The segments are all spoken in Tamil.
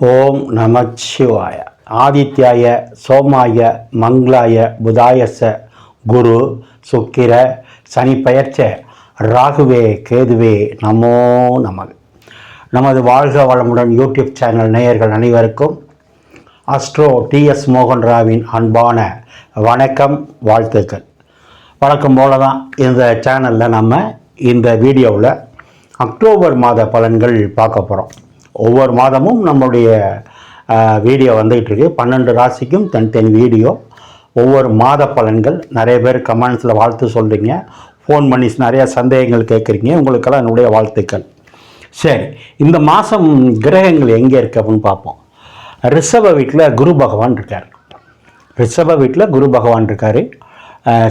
ஓம் நமச்சிவாய. ஆதித்யாய சோமாய மங்களாய புதாயச குரு சுக்கிர சனி பெயர்ச்ச ராகுவே கேதுவே நமோ நமது. நமது வாழ்க வளமுடன் யூடியூப் சேனல் நேயர்கள் அனைவருக்கும் அஸ்ட்ரோ டிஎஸ் மோகன்ராவின் அன்பான வணக்கம், வாழ்த்துக்கள். வழக்கம் போல தான் இந்த சேனலில் நம்ம இந்த வீடியோவில் அக்டோபர் மாத பலன்கள் பார்க்க போகிறோம். ஒவ்வொரு மாதமும் நம்மளுடைய வீடியோ வந்துகிட்ருக்கு. 12 ராசிக்கும் தனித்தனி வீடியோ, ஒவ்வொரு மாத பலன்கள். நிறைய பேர் கமெண்ட்ஸில் வாழ்த்து சொல்கிறீங்க, ஃபோன் பண்ணி நிறையா சந்தேகங்கள் கேட்குறீங்க. உங்களுக்கெல்லாம் என்னுடைய வாழ்த்துக்கள். சரி, இந்த மாதம் கிரகங்கள் எங்கே இருக்குது அப்படின்னு பார்ப்போம். ரிஷப வீட்டில் குரு பகவான் இருக்கார். ரிஷப வீட்டில் குரு பகவான் இருக்கார்.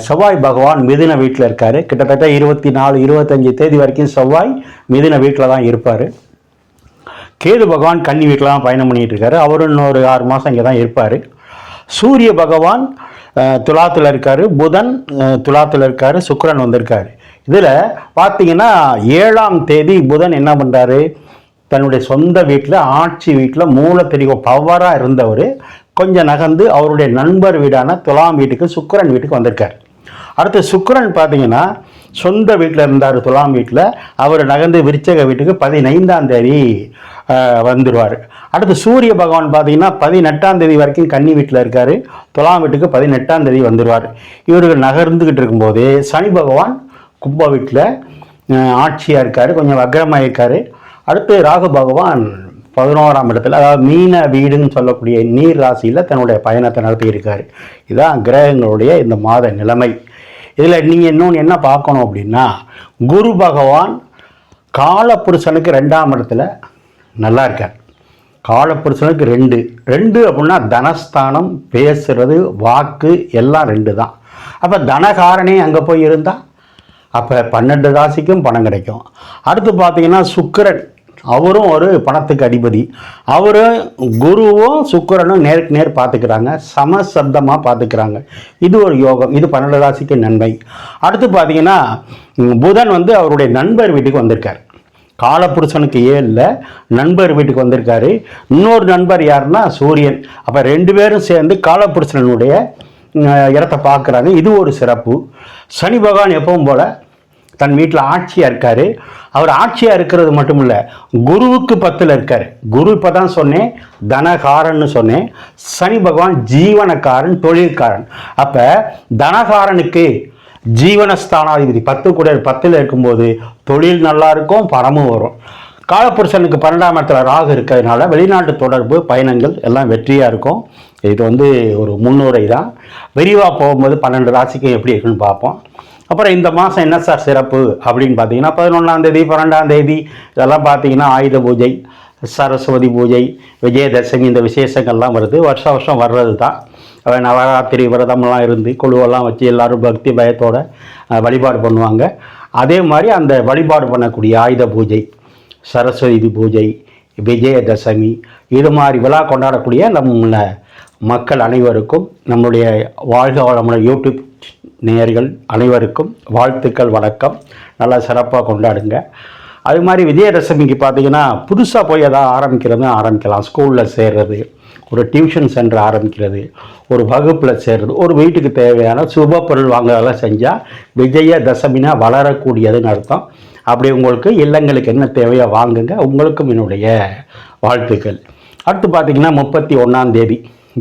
செவ்வாய் பகவான் மிதுன வீட்டில் இருக்கார். கிட்டத்தட்ட 24, 25 தேதி வரைக்கும் செவ்வாய் மிதுன வீட்டில் தான் இருப்பார். கேது பகவான் கன்னி வீட்டில் தான் பயணம் பண்ணிகிட்டு இருக்காரு. அவரும் இன்னொரு 6 மாதம் இங்கே தான் இருப்பார். சூரிய பகவான் துலாத்தில் இருக்கார். புதன் துலாத்தில் இருக்கார். சுக்கிரன் வந்திருக்காரு. இதில் பார்த்தீங்கன்னா 7ஆம் தேதி புதன் என்ன பண்ணுறாரு, தன்னுடைய சொந்த வீட்டில், ஆட்சி வீட்டில் மூலத்திரிகோ பவராக இருந்தவர் கொஞ்சம் நகர்ந்து அவருடைய நண்பர் வீடான துலாம் வீட்டுக்கு, சுக்கிரன் வீட்டுக்கு வந்திருக்கார். அடுத்து சுக்கிரன் பார்த்தீங்கன்னா சொந்த வீட்டில் இருந்தார் துலாம் வீட்டில், அவர் நகர்ந்து விருச்சக வீட்டுக்கு 15ஆம் தேதி வந்துடுவார். அடுத்து சூரிய பகவான் பார்த்தீங்கன்னா 18ஆம் தேதி வரைக்கும் கன்னி வீட்டில் இருக்கார். துலாம் வீட்டுக்கு 18ஆம் தேதி வந்துடுவார். இவர்கள் நகர்ந்துக்கிட்டு இருக்கும்போது சனி பகவான் கும்ப வீட்டில் ஆட்சியாக இருக்கார், கொஞ்சம் வக்ரமாக இருக்கார். அடுத்து ராகு பகவான் 11ஆம் இடத்துல, அதாவது மீன வீடுன்னு சொல்லக்கூடிய நீர் ராசியில் தன்னுடைய பயணத்தை நடத்தி இருக்கார். இதுதான் கிரகங்களுடைய இந்த மாத நிலைமை. இதில் நீங்கள் இன்னொன்று என்ன பார்க்கணும் அப்படின்னா, குரு பகவான் காலப்புருஷனுக்கு 2ஆம் இடத்துல நல்லா இருக்கார். காலப்புருஷனுக்கு 2 அப்படின்னா தனஸ்தானம், பேசுறது, வாக்கு எல்லாம் 2 தான். அப்போ தனகாரனே அங்கே போய் இருந்தால் அப்போ 12 ராசிக்கும் பணம் கிடைக்கும். அடுத்து பார்த்தீங்கன்னா சுக்கிரன், அவரும் ஒரு பணத்துக்கு அதிபதி. அவரும் குருவும் சுக்கிரனும் நேருக்கு நேர் பார்த்துக்கிறாங்க, சமசப்தமாக பார்த்துக்கிறாங்க. இது ஒரு யோகம். இது 12 ராசிக்கு நன்மை. அடுத்து பார்த்தீங்கன்னா புதன் அவருடைய நண்பர் வீட்டுக்கு வந்திருக்கார். காலப்புருஷனுக்கு 7ல் நண்பர் வீட்டுக்கு வந்திருக்காரு. இன்னொரு நண்பர் யாருன்னா சூரியன். அப்போ 2 பேரும் சேர்ந்து காலப்புருஷனுடைய இடத்தை பார்க்குறாங்க. இது ஒரு சிறப்பு. சனி பகவான் எப்பவும் போல் தன் வீட்டில் ஆட்சியாக இருக்கார். அவர் ஆட்சியாக இருக்கிறது மட்டும் இல்லை, குருவுக்கு 10ல் இருக்கார். குரு இப்போ தான் சொன்னேன் தனகாரன்னு சொன்னேன். சனி பகவான் ஜீவனக்காரன், தொழில்காரன். அப்போ தனகாரனுக்கு ஜீவனஸ்தானாதிபதி 10 கூட 10ல் இருக்கும்போது தொழில் நல்லா இருக்கும், பணமும் வரும். காலப்புருஷனுக்கு 12ஆம் இடத்துல ராகு இருக்கிறதுனால வெளிநாட்டு தொடர்பு, பயணங்கள் எல்லாம் வெற்றியாக இருக்கும். இது ஒரு முன்னுரை தான். விரிவாக போகும்போது 12 ராசிக்கு எப்படி இருக்குன்னு பார்ப்போம். அப்புறம் இந்த மாதம் என்ன சார் சிறப்பு அப்படின்னு பார்த்தீங்கன்னா, 11ஆம் தேதி 12ஆம் தேதி இதெல்லாம் பார்த்தீங்கன்னா ஆயுத பூஜை, சரஸ்வதி பூஜை, விஜயதசமி, இந்த விசேஷங்கள்லாம் வருது. வருஷம் வர்றது தான். நவராத்திரி விரதமெல்லாம் இருந்து குழுவெல்லாம் வச்சு எல்லோரும் பக்தி பயத்தோடு வழிபாடு பண்ணுவாங்க. அதே மாதிரி அந்த வழிபாடு பண்ணக்கூடிய ஆயுத பூஜை, சரஸ்வதி பூஜை, விஜயதசமி, இது மாதிரி விழா கொண்டாடக்கூடிய நம்ம மக்கள் அனைவருக்கும், நம்முடைய வாழ்க வளமுடன் யூடியூப் நேயர்கள் அனைவருக்கும் வாழ்த்துக்கள், வணக்கம். நல்லா சிறப்பாக கொண்டாடுங்க. அது மாதிரி விஜயதசமிக்கு பார்த்தீங்கன்னா புதுசாக போய் எதாவது ஆரம்பிக்கலாம். ஸ்கூலில் சேர்றது, ஒரு டியூஷன் சென்டர் ஆரம்பிக்கிறது, ஒரு வகுப்பில் சேர்றது, ஒரு வீட்டுக்கு தேவையான சுப பொருள் வாங்குறதெல்லாம் செஞ்சால் விஜயதசமினா வளரக்கூடியதுன்னு அர்த்தம். அப்படி உங்களுக்கு இல்லங்களுக்கு என்ன தேவையோ வாங்குங்க. உங்களுக்கும் என்னுடைய வாழ்த்துக்கள். அடுத்து பார்த்திங்கன்னா 31ஆம் தேதி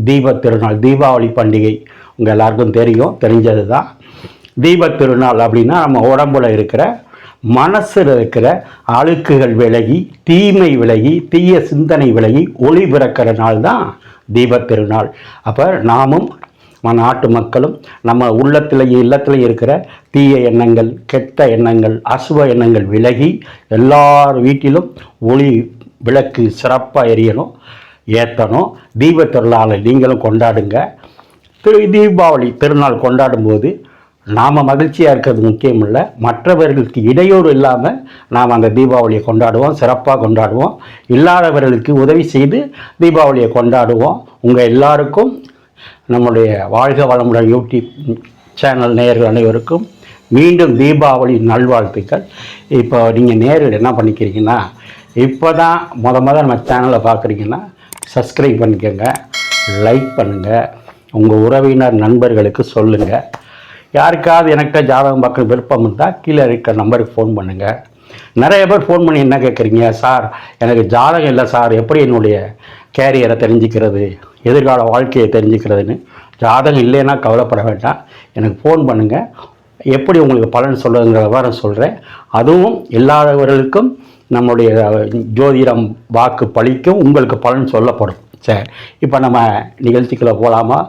தீபத் திருநாள், தீபாவளி பண்டிகை. உங்கள் எல்லாருக்கும் தெரிஞ்சது தான். தீபத் திருநாள் அப்படின்னா நம்ம உடம்புல இருக்கிற, மனசில் இருக்கிற அழுக்குகள் விலகி, தீமை விலகி, தீய சிந்தனை விலகி ஒளி பிறக்கிற நாள் தான் தீபத் திருநாள். அப்போ நாமும் நாட்டு மக்களும் நம்ம இல்லத்தில் இருக்கிற தீய எண்ணங்கள், கெட்ட எண்ணங்கள், அசுப எண்ணங்கள் விலகி எல்லார் வீட்டிலும் ஒளி விளக்கு சிறப்பாக எரியணும், ஏற்றணும். தீபத் திருநாளை நீங்களும் கொண்டாடுங்க. தீபாவளி திருநாள் கொண்டாடும்போது நாம் மகிழ்ச்சியாக இருக்கிறது முக்கியம் இல்லை, மற்றவர்களுக்கு இடையூறு இல்லாமல் நாம் அந்த தீபாவளியை கொண்டாடுவோம், சிறப்பாக கொண்டாடுவோம். இல்லாதவர்களுக்கு உதவி செய்து தீபாவளியை கொண்டாடுவோம். உங்கள் எல்லாருக்கும் நம்முடைய வாழ்க வளமுடன் யூடியூப் சேனல் நேயர்கள் அனைவருக்கும் மீண்டும் தீபாவளி நல்வாழ்த்துக்கள். இப்போ நீங்கள் நேரில் என்ன பண்ணிக்கிறீங்கன்னா, இப்போ தான் முத நம்ம சேனலை பார்க்குறீங்கன்னா சப்ஸ்கிரைப் பண்ணிக்கோங்க, லைக் பண்ணுங்கள், உங்கள் உறவினர் நண்பர்களுக்கு சொல்லுங்கள். யாருக்காவது எனக்கிட்ட ஜாதகம் பார்க்க விருப்பம் இருந்தால் கீழே இருக்கிற நம்பருக்கு ஃபோன் பண்ணுங்கள். நிறைய பேர் ஃபோன் பண்ணி என்ன கேட்குறீங்க, சார் எனக்கு ஜாதகம் இல்லை சார், எப்படி என்னுடைய கேரியரை தெரிஞ்சுக்கிறது, எதிர்கால வாழ்க்கையை தெரிஞ்சுக்கிறதுன்னு. ஜாதகம் இல்லைன்னா கவலைப்பட வேண்டாம், எனக்கு ஃபோன் பண்ணுங்கள். எப்படி உங்களுக்கு பலன் சொல்கிறதுங்கிற விவரம் சொல்கிறேன். அதுவும் இல்லாதவர்களுக்கும் நம்முடைய ஜோதிடம் வாக்கு பலிக்கும், உங்களுக்கு பலன் சொல்லப்படும். சரி, இப்போ நம்ம நிகழ்ச்சிக்குள்ளே போகலாமா?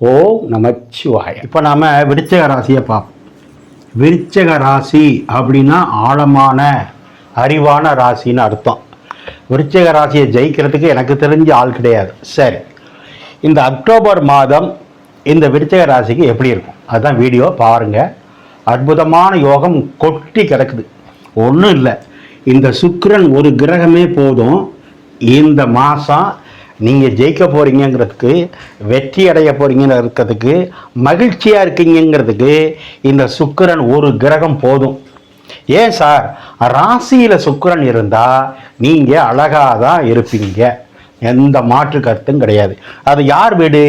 ஓம் நமச்சிவாய. இப்போ நாம் விருச்சிக ராசியை பார்ப்போம். விருச்சிக ராசி அப்படின்னா ஆழமான அறிவான ராசின்னு அர்த்தம். விருச்சிக ராசியை ஜெயிக்கிறதுக்கு எனக்கு தெரிஞ்ச ஆள் கிடையாது. சரி, இந்த அக்டோபர் மாதம் இந்த விருச்சிக ராசிக்கு எப்படி இருக்கும் அதுதான் வீடியோ பாருங்கள். அற்புதமான யோகம் கொட்டி கிடக்குது. ஒன்றும் இல்லை, இந்த சுக்கிரன் ஒரு கிரகமே போதும் இந்த மாதம் நீங்கள் ஜெயிக்க போகிறீங்கிறதுக்கு, வெற்றி அடைய போகிறீங்கிறதுக்கு, மகிழ்ச்சியாக இருக்கீங்கிறதுக்கு இந்த சுக்கிரன் ஒரு கிரகம் போதும். ஏன் சார், ராசியில் சுக்கிரன் இருந்தால் நீங்கள் அழகாக தான் இருப்பீங்க, எந்த மாற்று கருத்தும் கிடையாது. அது யார் வீடு?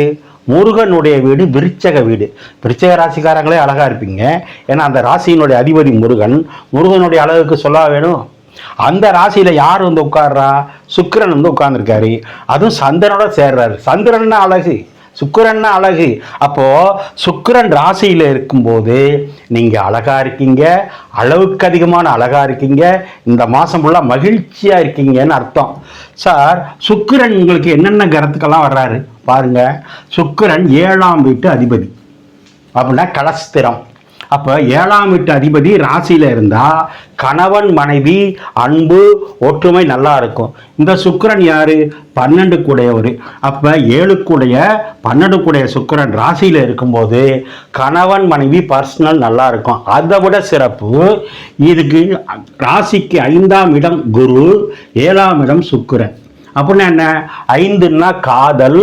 முருகனுடைய வீடு, விருச்சக வீடு. விருச்சக ராசிக்காரங்களே அழகாக இருப்பீங்க, ஏன்னா அந்த ராசியினுடைய அதிபதி முருகன். முருகனுடைய அழகுக்கு சொல்ல வேணும். அந்த ராசியில் யார் வந்து உட்கார்றா? சுக்கிரன் வந்து உட்கார்ந்துருக்காரு, அதுவும் சந்திரனோட சேர்றாரு. சந்திரன்னா அழகு, சுக்கிரன்னா அழகு. அப்போது சுக்கிரன் ராசியில் இருக்கும்போது நீங்கள் அழகாக இருக்கீங்க, அளவுக்கு அதிகமான அழகாக இருக்கீங்க, இந்த மாதம் ஃபுல்லாக மகிழ்ச்சியாக இருக்கீங்கன்னு அர்த்தம். சார், சுக்கிரன் உங்களுக்கு என்னென்ன கிரகத்துக்கெல்லாம் வர்றாரு பாருங்கள். சுக்கிரன் 7ஆம் வீட்டு அதிபதி அப்படின்னா கலஸ்திரம். அப்போ 7ஆம் வீட்டு அதிபதி ராசியில் இருந்தால் கணவன் மனைவி அன்பு ஒற்றுமை நல்லா இருக்கும். இந்த சுக்கிரன் யார்? 12 கூடையவர். அப்போ 7 கூடைய 12 கூடைய சுக்கிரன் ராசியில் இருக்கும்போது கணவன் மனைவி பர்சனல் நல்லா இருக்கும். அதை விட சிறப்பு இதுக்கு ராசிக்கு 5ஆம் இடம் குரு, 7ஆம் இடம் சுக்கிரன். அப்படின்னா என்ன? 5ன்னா காதல்,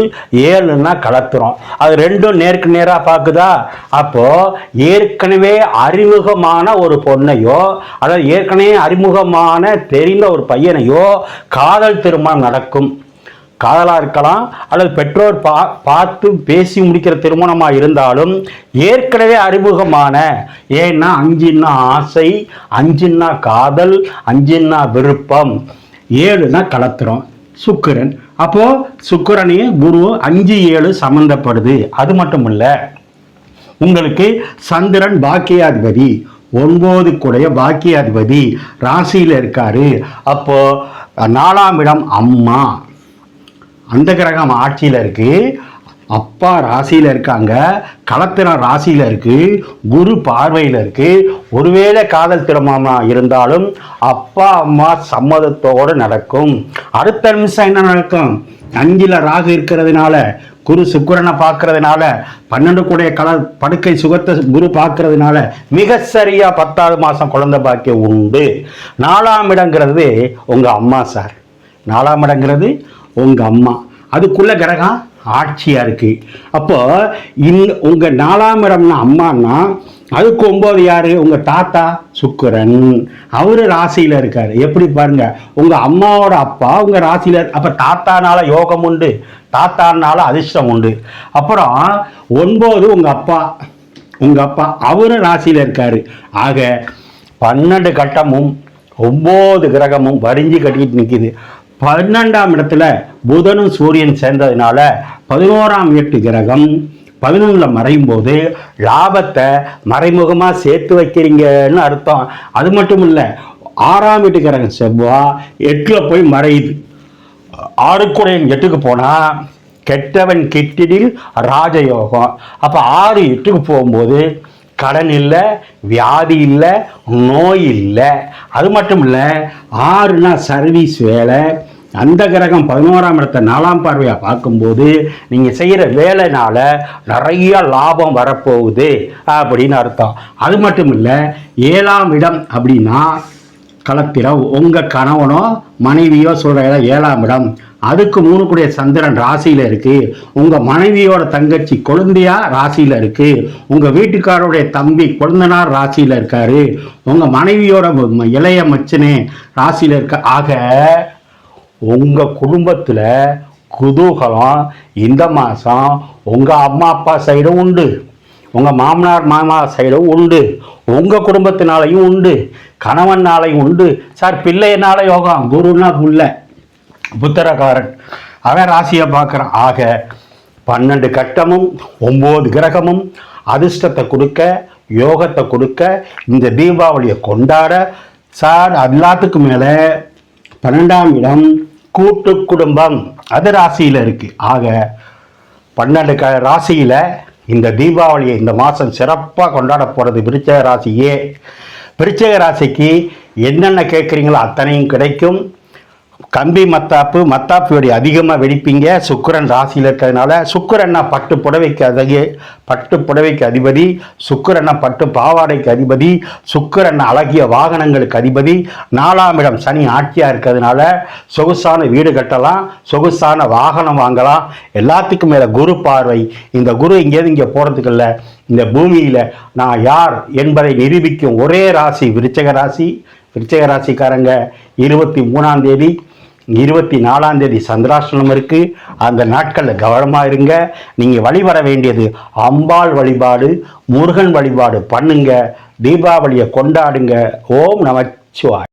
7ன்னா கலத்துறோம். அது ரெண்டும் நேருக்கு நேராக பார்க்குதா? அப்போ ஏற்கனவே அறிமுகமான ஒரு பொண்ணையோ அதாவது ஏற்கனவே அறிமுகமான தெரிந்த ஒரு பையனையோ காதல் திருமணம் நடக்கும். காதலாக இருக்கலாம், அல்லது பெற்றோர் பார்த்து பேசி முடிக்கிற திருமணமாக இருந்தாலும் ஏற்கனவே அறிமுகமான, ஏன்னா 5ன்னா ஆசை, 5ன்னா காதல், 5ன்னா விருப்பம், 7ன்னா கலத்துறோம் சுக்கிரன். அப்போ சுக்கிரனையும் குரு 5, 7 சம்பந்தப்படுது. அது மட்டும் இல்ல, உங்களுக்கு சந்திரன் பாக்கியாதிபதி, 9 கூடைய பாக்கியாதிபதி ராசியில் இருக்காரு. அப்போ 4ஆம் இடம் அம்மா, அந்த கிரகம் ஆட்சியில் இருக்கு. அப்பா ராசியில் இருக்காங்க, கலத்திரம் ராசியில் இருக்கு, குரு பார்வையில் இருக்கு. ஒருவேளை காதல் திருமணமாக இருந்தாலும் அப்பா அம்மா சம்மதத்தோடு நடக்கும். அடுத்த நிமிஷம் என்ன நடக்கும்? 5ல் ராகு இருக்கிறதுனால, குரு சுக்கிரனை பார்க்கறதுனால, 12 கூடைய படுக்கை சுகத்தை குரு பார்க்கறதுனால மிக சரியா 10வது மாதம் குழந்தை பாக்கியம் உண்டு. 4ஆம் இடங்கிறது உங்க அம்மா சார். 4ஆம் இடங்கிறது உங்க அம்மா, அதுக்குள்ள கிரகம் ஆட்சியா இருக்கு. அப்போ உங்க 4ஆம் இடம்னா அம்மானா அதுக்கு 9 யாரு? உங்க தாத்தா சுக்கிரன், அவரு ராசியில இருக்காரு. எப்படி பாருங்க, உங்க அம்மாவோட அப்பா உங்க ராசியில. அப்ப தாத்தானால யோகம் உண்டு, தாத்தானால அதிர்ஷ்டம் உண்டு. அப்புறம் 9 உங்க அப்பா அவரு ராசியில இருக்காரு. ஆக 12 கட்டமும் 9 கிரகமும் வரிஞ்சு கட்டிட்டு நிக்குது. 12ஆம் இடத்துல புதனும் சூரியன் சேர்ந்ததுனால 11ஆம் வீட்டு கிரகம் 11ல் மறையும் போது லாபத்தை மறைமுகமாக சேர்த்து வைக்கிறீங்கன்னு அர்த்தம். அது மட்டும் இல்லை, 6ஆம் வீட்டு கிரகம் செவ்வாய் 8ல் போய் மறையுது. 6 கூடையும் 8க்கு போனால் கெட்டவன் கெட்டிடில் ராஜயோகம். அப்போ 6, 8க்கு போகும்போது கடன் இல்லை, வியாதி இல்லை, நோய் இல்லை. அது மட்டும் இல்லை, 6னா சர்வீஸ் வேலை. அந்த கிரகம் 11ஆம் இடத்தை 4ஆம் பார்வையாக பார்க்கும்போது நீங்கள் செய்கிற வேலைனால நிறைய லாபம் வரப்போகுது அப்படின்னு அர்த்தம். அது மட்டும் இல்லை, 7ஆம் இடம் அப்படின்னா களத்திரம், உங்கள் கணவனோ மனைவியோ சொல்கிற இடம் 7ஆம் இடம். அதுக்கு 3 கூடிய சந்திரன் ராசியில் இருக்கு. உங்கள் மனைவியோட தங்கச்சி கொழுந்தியா ராசியில் இருக்கு. உங்கள் வீட்டுக்காரோடைய தம்பி கொழுந்தனார் ராசியில் இருக்காரு. உங்கள் மனைவியோட இளைய மச்சனே ராசியில் இருக்க. ஆக உங்கள் குடும்பத்தில் குதூகலம் இந்த மாதம் உங்கள் அம்மா அப்பா சைடும் உண்டு, உங்கள் மாமனார் மாமா சைடும் உண்டு, உங்கள் குடும்பத்தினாலையும் உண்டு, கணவனாலையும் உண்டு. சார் பிள்ளையினால யோகம், குருன்னா புள்ள புத்திரக்காரன், அவன் ராசியை பார்க்குறான். ஆக 12 கட்டமும் 9 கிரகமும் அதிர்ஷ்டத்தை கொடுக்க, யோகத்தை கொடுக்க, இந்த தீபாவளியை கொண்டாட சார். எல்லாத்துக்கும் மேலே 12ஆம் இடம் கூட்டு குடும்பம், அது ராசியில் இருக்குது. ஆக 12 ராசியில் இந்த தீபாவளியை இந்த மாதம் சிறப்பாக கொண்டாட போகிறது விருச்சிக ராசியே. விருச்சிக ராசிக்கு என்னென்ன கேட்குறீங்களோ அத்தனையும் கிடைக்கும். கம்பி மத்தாப்புடைய அதிகமாக வெடிப்பீங்க. சுக்கிரன் ராசியில் இருக்கிறதுனால, சுக்கிரன்னா பட்டு புடவைக்கு அதிபதி, சுக்கிரன்னா பட்டு பாவாடைக்கு அதிபதி, சுக்கிரன் அழகிய வாகனங்களுக்கு அதிபதி. 4ஆம் இடம் சனி ஆட்சியாக இருக்கிறதுனால சொகுசான வீடு கட்டலாம், சொகுசான வாகனம் வாங்கலாம். எல்லாத்துக்கும் மேலே குரு பார்வை. இந்த குரு இங்கேருந்து இங்கே போகிறதுக்கு இல்லை, இந்த பூமியில் நான் யார் என்பதை நிரூபிக்கும் ஒரே ராசி விருச்சிக ராசி. விருச்சிக ராசிக்காரங்க 23ஆம் தேதி 24ஆம் தேதி சந்திராஷ்டமம் இருக்குது. அந்த நாட்களில் கவனமாக இருங்க. நீங்கள் வழிபட வேண்டியது அம்பாள் வழிபாடு, முருகன் வழிபாடு பண்ணுங்க. தீபாவளியை கொண்டாடுங்க. ஓம் நமச்சிவாய.